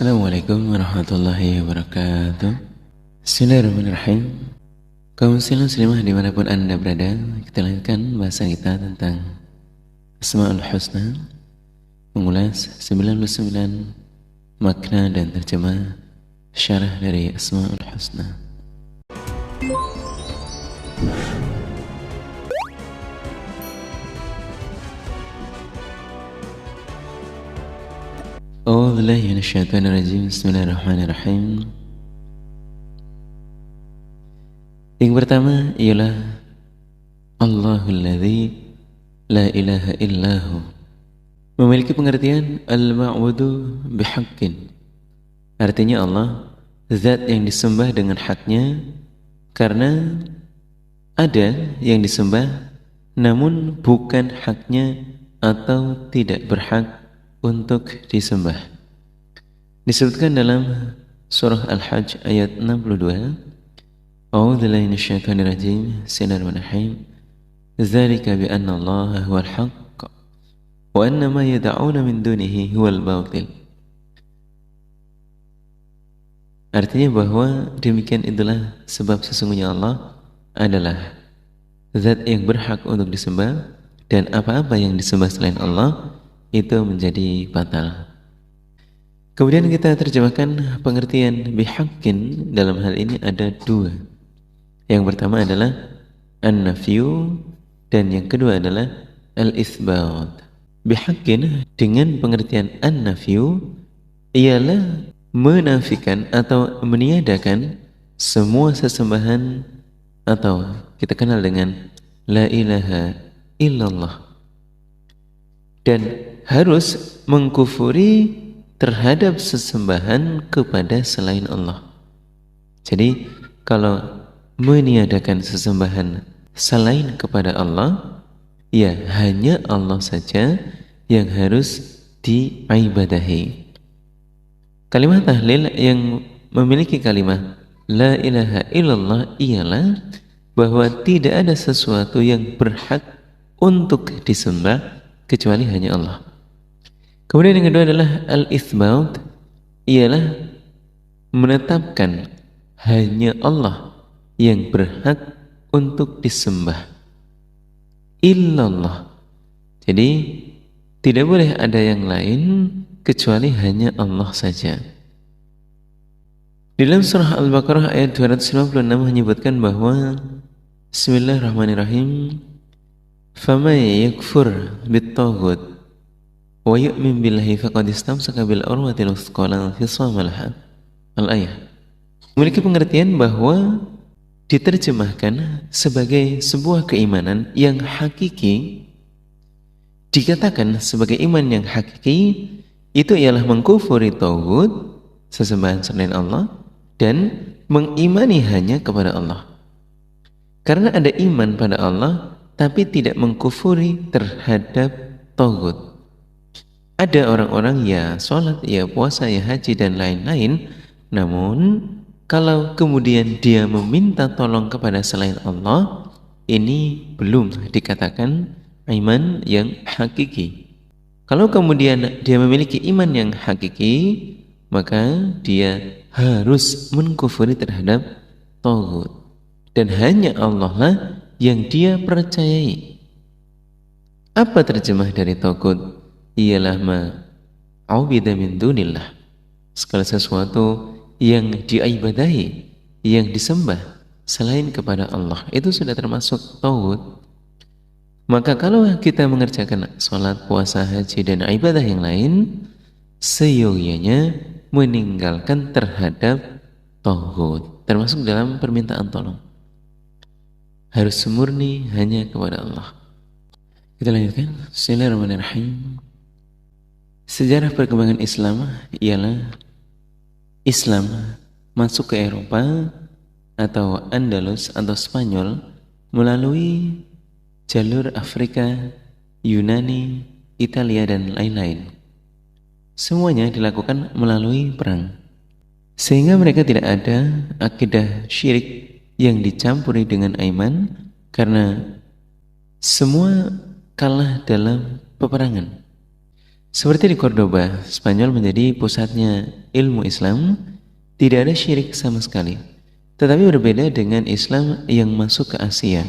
Assalamualaikum warahmatullahi wabarakatuh. Bismillahirrahmanirrahim. Kaum muslim muslimah dimanapun anda berada, kita lanjutkan bahasan kita tentang Asmaul Husna, mengulas 99 makna dan terjemah syarah dari Asmaul Husna. A'udzubillahi minasyaitonirrajim. Bismillahirrahmanirrahim. Yang pertama ialah Allahul ladzi la ilaha illahu, memiliki pengertian al-ma'budu bihaqqin. Artinya Allah zat yang disembah dengan haknya, karena ada yang disembah namun bukan haknya atau tidak berhak untuk disembah. Disebutkan dalam surah Al-Hajj ayat 62, A'udzubillahi minasyaitonir rajim. Bismillahirrahmanirrahim. Dzalika bi anna Allaha huwal haqq wa anna ma yad'una min dunihi huwal batil. Artinya bahwa demikian itulah sebab sesungguhnya Allah adalah zat yang berhak untuk disembah, dan apa-apa yang disembah selain Allah itu menjadi batal. Kemudian kita terjemahkan pengertian bihaqqin. Dalam hal ini ada dua. Yang pertama adalah an-nafyu, dan yang kedua adalah al-itsbat. Bihaqqin dengan pengertian an-nafyu ialah menafikan atau meniadakan semua sesembahan, atau kita kenal dengan la ilaha illallah, dan harus mengkufuri terhadap sesembahan kepada selain Allah. Jadi kalau meniadakan sesembahan selain kepada Allah, ya hanya Allah saja yang harus diibadahi. Kalimat tahlil yang memiliki kalimat la ilaha illallah ialah bahwa tidak ada sesuatu yang berhak untuk disembah kecuali hanya Allah. Kemudian yang kedua adalah al-itsbat, ialah menetapkan hanya Allah yang berhak untuk disembah. Illallah. Jadi tidak boleh ada yang lain kecuali hanya Allah saja. Di dalam surah Al-Baqarah ayat 296 menyebutkan bahwa Bismillahirrahmanirrahim. Faman yakfur bit-taghut wa yu'min billahi faqad istamsaka bil urwatil wuthqa la infisama laha. Al-ayah memiliki pengertian bahwa diterjemahkan sebagai sebuah keimanan yang hakiki. Dikatakan sebagai iman yang hakiki itu ialah mengkufuri taghut, sesembahan selain Allah, dan mengimani hanya kepada Allah. Karena ada iman pada Allah tapi tidak mengkufuri terhadap taghut. Ada orang-orang ya sholat, ya puasa, ya haji dan lain-lain, namun kalau kemudian dia meminta tolong kepada selain Allah, ini belum dikatakan iman yang hakiki. Kalau kemudian dia memiliki iman yang hakiki, maka dia harus mengkufuri terhadap taghut, dan hanya Allah lah yang dia percayai. Apa terjemah dari taghut? Ialah ma'ubida min dunillah, segala sesuatu yang diibadahi, yang disembah selain kepada Allah, itu sudah termasuk taghut. Maka kalau kita mengerjakan sholat, puasa, haji dan ibadah yang lain, seyogyanya meninggalkan terhadap taghut, termasuk dalam permintaan tolong. Harus murni hanya kepada Allah. Kita lanjutkan. Bismillahirrahmanirrahim. Sejarah perkembangan Islam ialah Islam masuk ke Eropa atau Andalus atau Spanyol melalui jalur Afrika, Yunani, Italia dan lain-lain. Semuanya dilakukan melalui perang, sehingga mereka tidak ada akidah syirik yang dicampuri dengan iman, karena semua kalah dalam peperangan. Seperti di Cordoba, Spanyol menjadi pusatnya ilmu Islam, tidak ada syirik sama sekali. Tetapi berbeda dengan Islam yang masuk ke Asia.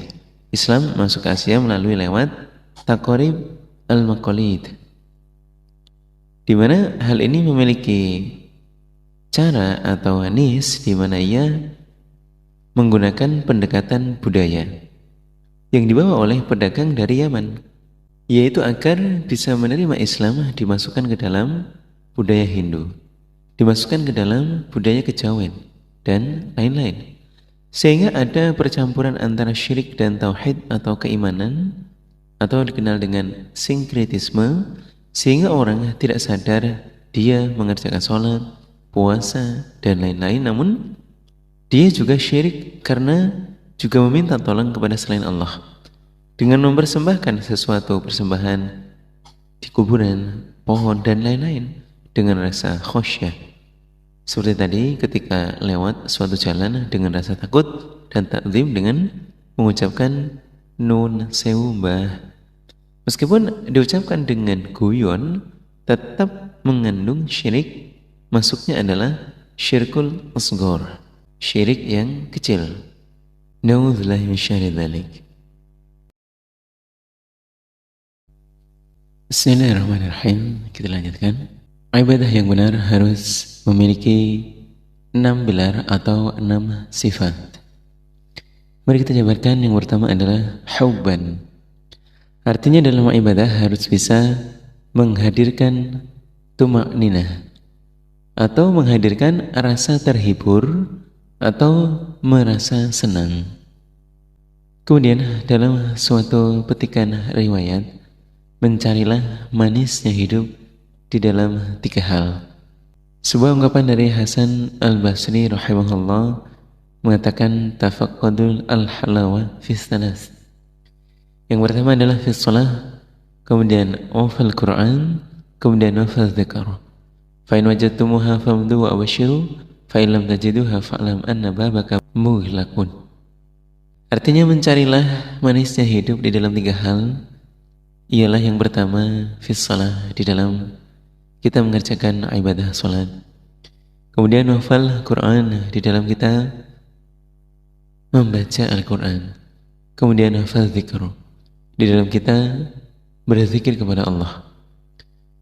Islam masuk ke Asia melalui lewat taqarib al-maqalid, di mana hal ini memiliki cara atau anis di mana ia menggunakan pendekatan budaya yang dibawa oleh pedagang dari Yaman, yaitu agar bisa menerima Islam dimasukkan ke dalam budaya Hindu, dimasukkan ke dalam budaya kejawen, dan lain-lain. Sehingga ada percampuran antara syirik dan tauhid atau keimanan, atau dikenal dengan sinkretisme, sehingga orang tidak sadar dia mengerjakan sholat, puasa, dan lain-lain, namun dia juga syirik karena juga meminta tolong kepada selain Allah dengan mempersembahkan sesuatu persembahan di kuburan, pohon, dan lain-lain dengan rasa khosyah. Seperti tadi ketika lewat suatu jalan dengan rasa takut dan takzim dengan mengucapkan nun sewu mbah. Meskipun diucapkan dengan guyon, tetap mengandung syirik. Masuknya adalah syirkul asghar, syirik yang kecil. Na'udzubillahi min syarri dzalik. Bismillahirrahmanirrahim. Kita lanjutkan. Ibadah yang benar harus memiliki 6 pilar atau 6 sifat. Mari kita jabarkan. Yang pertama adalah hubban. Artinya dalam ibadah harus bisa menghadirkan tuma'ninah, atau menghadirkan rasa terhibur atau merasa senang. Kemudian dalam suatu petikan riwayat, mencarilah manisnya hidup di dalam 3 hal. Sebuah ungkapan dari Hasan al-Basri rahimahullah mengatakan tafaqqadul al-halawa fi tsalas. Yang pertama adalah fi shalah, kemudian wafal Quran, kemudian wafal dzikr. Fa in wajadtumuha famdu wa abshiru, fa in lam tajiduha fa'lam anna babaka mughlaqun. Artinya mencarilah manisnya hidup di dalam 3 hal. Ialah yang pertama fi shalah, di dalam kita mengerjakan ibadah salat. Kemudian wafal Quran, di dalam kita membaca Al-Quran. Kemudian wafal dzikr, di dalam kita berzikir kepada Allah.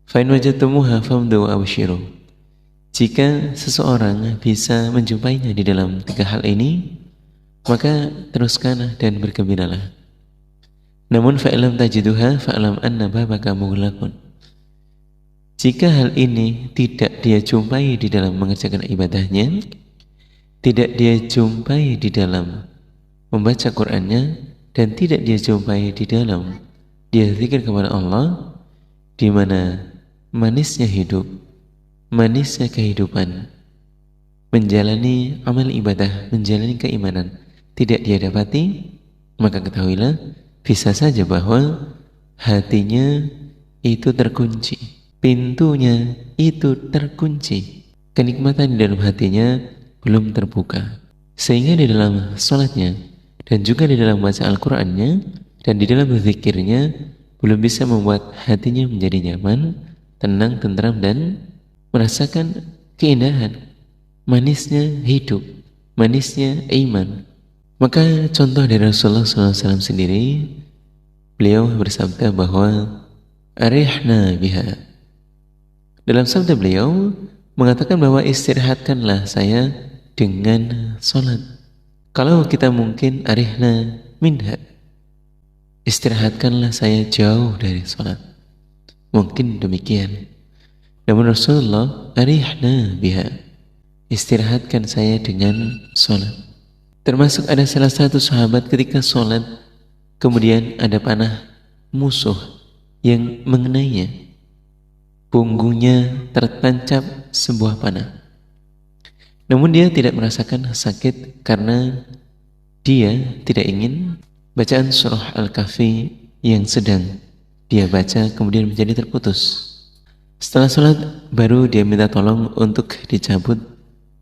Fa in wajadtumuha famdu wa abshiru. Jika seseorang bisa menjumpainya di dalam 3 hal ini, maka teruskan dan bergembiralah. Namun fa in lam tajiduha fa'lam anna babaka mughlaqun. Jika hal ini tidak dia jumpai di dalam mengerjakan ibadahnya, tidak dia jumpai di dalam membaca Qur'annya, dan tidak dia jumpai di dalam dia zikir kepada Allah, di mana manisnya hidup, manisnya kehidupan, menjalani amal ibadah, menjalani keimanan, tidak dia dapati, maka ketahuilah bisa saja bahwa hatinya itu terkunci, pintunya itu terkunci, kenikmatan di dalam hatinya belum terbuka, sehingga di dalam sholatnya dan juga di dalam baca Al-Qurannya dan di dalam berzikirnya belum bisa membuat hatinya menjadi nyaman, tenang, tentram, dan merasakan keindahan, manisnya hidup, manisnya iman. Maka contoh dari Rasulullah SAW sendiri, beliau bersabda bahwa arihna biha. Dalam sabda beliau mengatakan bahwa istirahatkanlah saya dengan sholat. Kalau kita mungkin arihna minha, istirahatkanlah saya jauh dari sholat. Mungkin demikian. Namun Rasulullah arihna biha, istirahatkan saya dengan sholat. Termasuk ada salah satu sahabat ketika sholat, kemudian ada panah musuh yang mengenainya. Punggungnya tertancap sebuah panah. Namun dia tidak merasakan sakit karena dia tidak ingin bacaan surah Al-Kahfi yang sedang dia baca kemudian menjadi terputus. Setelah sholat baru dia minta tolong untuk dicabut.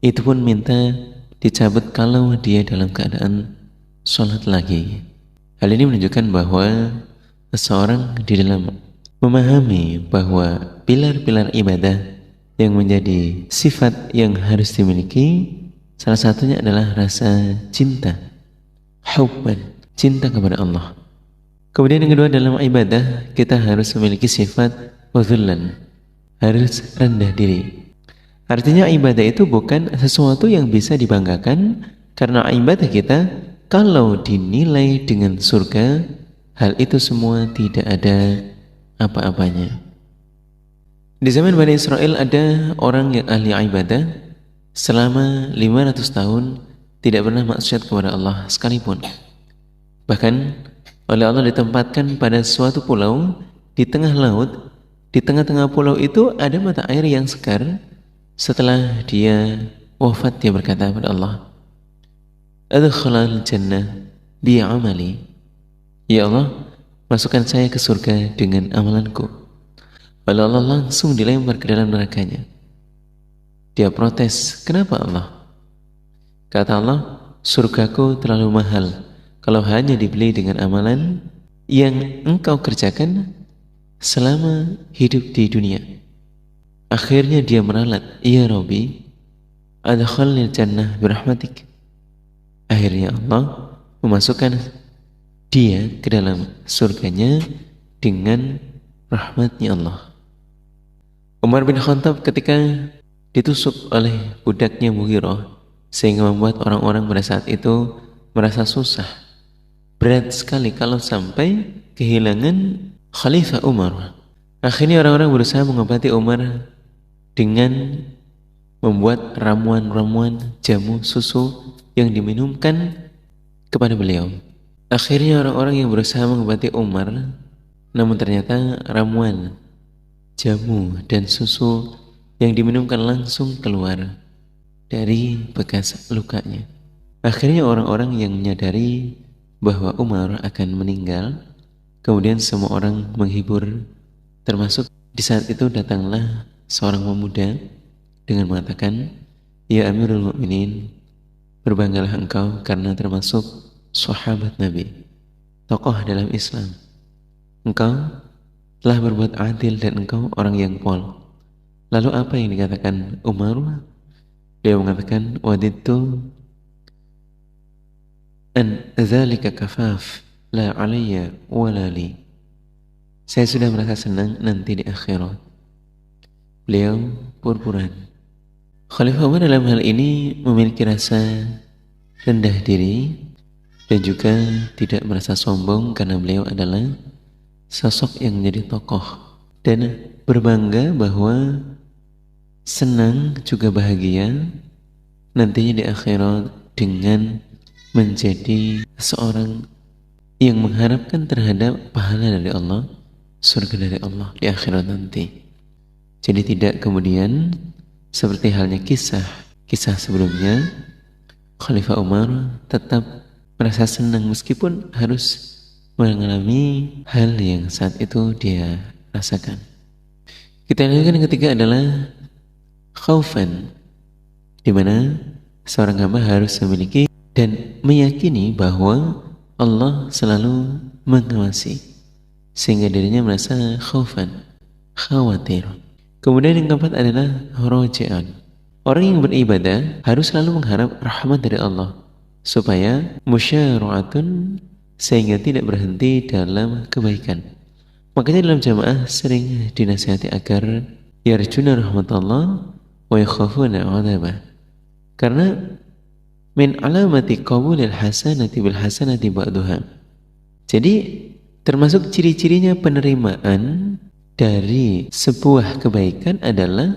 Itu pun minta dicabut kalau dia dalam keadaan sholat lagi. Hal ini menunjukkan bahwa seseorang di dalam memahami bahwa pilar-pilar ibadah yang menjadi sifat yang harus dimiliki, salah satunya adalah rasa cinta, hubban, cinta kepada Allah. Kemudian yang kedua, dalam ibadah kita harus memiliki sifat udhullan, harus rendah diri. Artinya ibadah itu bukan sesuatu yang bisa dibanggakan, karena ibadah kita kalau dinilai dengan surga, hal itu semua tidak ada apa-apanya. Di zaman Bani Israel ada orang yang ahli ibadah selama 500 tahun tidak pernah maksiat kepada Allah sekalipun. Bahkan oleh Allah ditempatkan pada suatu pulau di tengah laut. Di tengah-tengah pulau itu ada mata air yang segar. Setelah dia wafat, dia berkata kepada Allah, adkhalal jannah bi amali. Ya Allah, masukkan saya ke surga dengan amalanku. Lalu Allah langsung dilempar ke dalam nerakanya. Dia protes, kenapa Allah? Kata Allah, surgaku terlalu mahal kalau hanya dibeli dengan amalan yang engkau kerjakan selama hidup di dunia. Akhirnya dia meralat, ya Rabbi, adkhalnil jannah birahmatik. Akhirnya Allah memasukkan dia ke dalam surganya dengan rahmatnya Allah. Umar bin Khattab ketika ditusuk oleh budaknya Mughirah, sehingga membuat orang-orang pada saat itu merasa susah, berat sekali kalau sampai kehilangan Khalifah Umar. Akhirnya orang-orang berusaha mengobati Umar dengan membuat ramuan-ramuan jamu susu yang diminumkan kepada beliau. Akhirnya orang-orang yang berusaha mengobati Umar, namun ternyata ramuan, jamu dan susu yang diminumkan langsung keluar dari bekas lukanya. Akhirnya orang-orang yang menyadari bahwa Umar akan meninggal, kemudian semua orang menghibur, termasuk di saat itu datanglah seorang pemuda dengan mengatakan, ya Amirul Mukminin, berbanggalah engkau karena termasuk sahabat Nabi, tokoh dalam Islam. Engkau telah berbuat adil dan engkau orang yang pol. Lalu apa yang dikatakan Umar? Dia mengatakan, wadidtu an dzalika kafaf la alayya wala li. Saya sudah merasa senang nanti di akhirat. Beliau purpuran. Khalifah Umar dalam hal ini memiliki rasa rendah diri dan juga tidak merasa sombong karena beliau adalah sosok yang menjadi tokoh, dan berbangga bahwa senang juga bahagia nantinya di akhirat dengan menjadi seorang yang mengharapkan terhadap pahala dari Allah, surga dari Allah di akhirat nanti. Jadi tidak kemudian seperti halnya kisah sebelumnya, Khalifah Umar tetap merasa senang meskipun harus mengalami hal yang saat itu dia rasakan. Kita lanjutkan yang ketiga adalah khaufan, di mana seorang hamba harus memiliki dan meyakini bahwa Allah selalu mengawasi, sehingga dirinya merasa khaufan, khawatir. Kemudian yang keempat adalah roja'an. Orang yang beribadah harus selalu mengharap rahmat dari Allah, supaya musyaru'atun, sehingga tidak berhenti dalam kebaikan. Makanya dalam jamaah sering dinasihati agar yarjuna rahmatullah wa yakhafuna 'adzabah. Karena min alamati qabulil hasanati bil hasanati ba'duha. Jadi termasuk ciri-cirinya penerimaan dari sebuah kebaikan adalah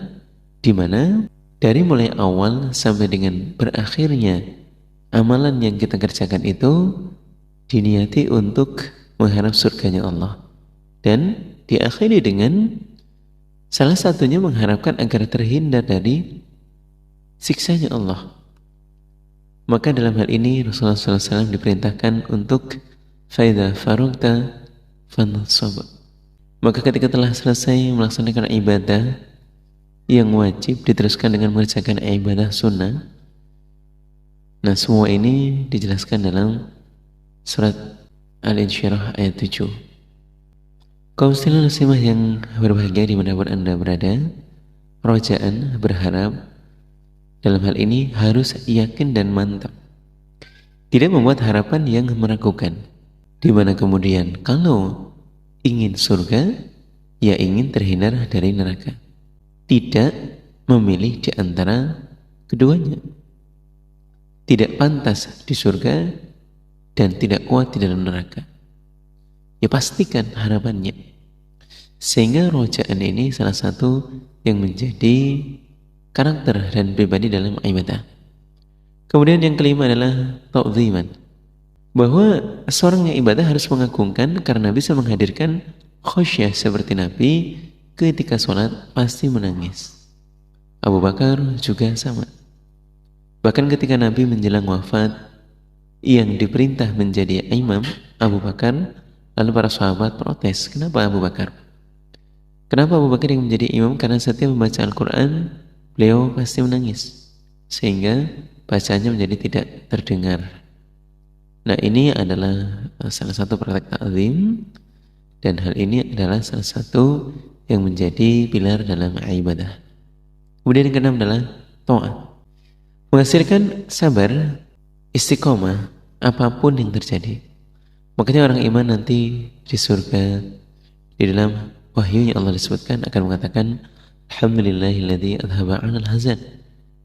di mana dari mulai awal sampai dengan berakhirnya amalan yang kita kerjakan itu diniati untuk mengharap surganya Allah, dan diakhiri dengan salah satunya mengharapkan agar terhindar dari siksanya Allah. Maka dalam hal ini Rasulullah SAW diperintahkan untuk faidha farugta fansab. Maka ketika telah selesai melaksanakan ibadah yang wajib, diteruskan dengan mengerjakan ibadah sunnah. Nah, semua ini dijelaskan dalam surat Al-Insyirah ayat 7. Kaum muslimin muslimah yang berbahagia dimanapun Anda berada, rojaan berharap dalam hal ini harus yakin dan mantap. Tidak membuat harapan yang meragukan. Di mana kemudian kalau ingin surga, ya ingin terhindar dari neraka. Tidak memilih di antara keduanya. Tidak pantas di surga dan tidak kuat di dalam neraka. Ya pastikan harapannya. Sehingga rojaan ini salah satu yang menjadi karakter dan pribadi dalam ibadah. Kemudian yang kelima adalah ta'ziman. Bahwa seorang yang ibadah harus mengagungkan karena bisa menghadirkan khusyah seperti Nabi ketika sholat pasti menangis. Abu Bakar juga sama. Bahkan ketika Nabi menjelang wafat yang diperintah menjadi imam Abu Bakar, lalu para sahabat protes, kenapa Abu Bakar? Kenapa Abu Bakar yang menjadi imam? Karena setiap membaca Al-Quran beliau pasti menangis sehingga bacaannya menjadi tidak terdengar. Nah, ini adalah salah satu praktek ta'zim, dan hal ini adalah salah satu yang menjadi pilar dalam ibadah. Kemudian yang keenam adalah ta'at. Menghasilkan sabar, istiqomah apapun yang terjadi. Makanya orang iman nanti di surga, di dalam wahyunya Allah disebutkan akan mengatakan alhamdulillahilladzi adhaba 'anal hazan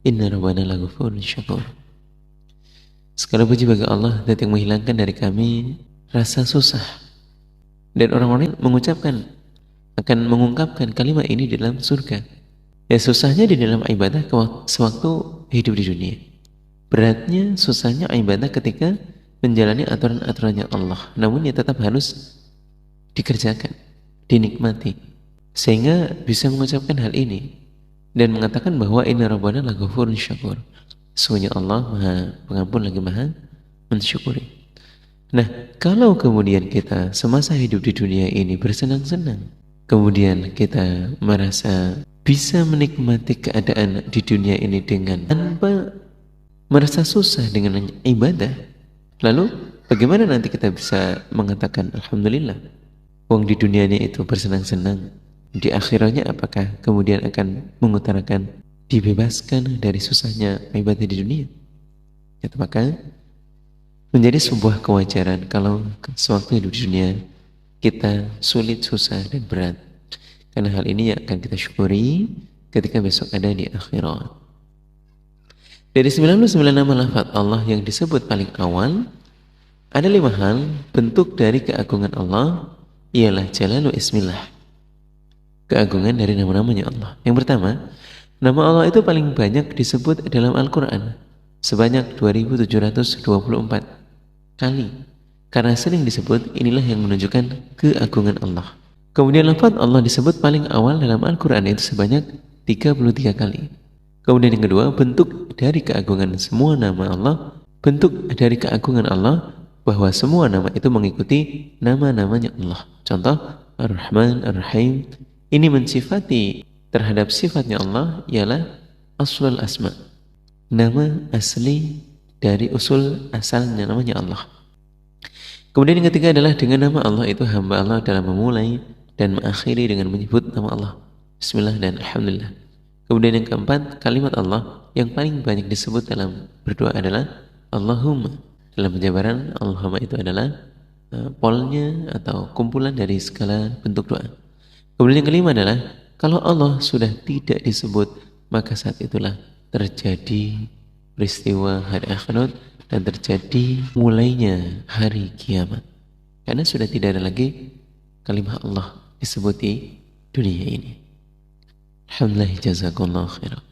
inna rabbana laghafurun syakur. Segala puji bagi Allah yang menghilangkan dari kami rasa susah. Dan orang-orang mengucapkan, akan mengungkapkan kalimat ini di dalam surga. Ya susahnya di dalam ibadah sewaktu hidup di dunia. Beratnya, susahnya ibadah ketika menjalani aturan-aturannya Allah. Namun ya tetap harus dikerjakan, dinikmati. Sehingga bisa mengucapkan hal ini dan mengatakan bahwa inna rabbana laghafurun syakur. Sesungguhnya Allah Maha Pengampun lagi Maha mensyukuri. Nah, kalau kemudian kita semasa hidup di dunia ini bersenang-senang, kemudian kita merasa bisa menikmati keadaan di dunia ini dengan tanpa merasa susah dengan ibadah, lalu bagaimana nanti kita bisa mengatakan alhamdulillah? Wong di dunianya itu bersenang-senang, di akhiratnya apakah kemudian akan mengutarakan dibebaskan dari susahnya ibadah di dunia? Ya, maka menjadi sebuah kewajaran kalau sewaktu hidup di dunia kita sulit, susah, dan berat. Karena hal ini yang akan kita syukuri ketika besok ada di akhirat. Dari 99 nama lafaz Allah yang disebut paling awal, ada 5 hal bentuk dari keagungan Allah, ialah jalalu ismillah, keagungan dari nama-namanya Allah. Yang pertama, nama Allah itu paling banyak disebut dalam Al-Quran, sebanyak 2724 kali. Karena sering disebut, inilah yang menunjukkan keagungan Allah. Kemudian lafaz Allah disebut paling awal dalam Al-Quran itu sebanyak 33 kali. Kemudian yang kedua, bentuk dari keagungan semua nama Allah, bentuk dari keagungan Allah bahwa semua nama itu mengikuti nama-namanya Allah. Contoh, Ar-Rahman, Ar-Rahim, ini mensifati terhadap sifatnya Allah ialah aslul asma, nama asli dari usul asalnya namanya Allah. Kemudian yang ketiga adalah dengan nama Allah itu hamba Allah dalam memulai dan mengakhiri dengan menyebut nama Allah, Bismillah dan Alhamdulillah. Kemudian yang keempat, kalimat Allah yang paling banyak disebut dalam berdoa adalah Allahumma. Dalam penjabaran, Allahumma itu adalah polnya atau kumpulan dari segala bentuk doa. Kemudian yang kelima adalah kalau Allah sudah tidak disebut, maka saat itulah terjadi peristiwa hari akhirat dan terjadi mulainya hari kiamat. Karena sudah tidak ada lagi kalimat Allah disebut di dunia ini. Alhamdulillah, jazakallahu khairan.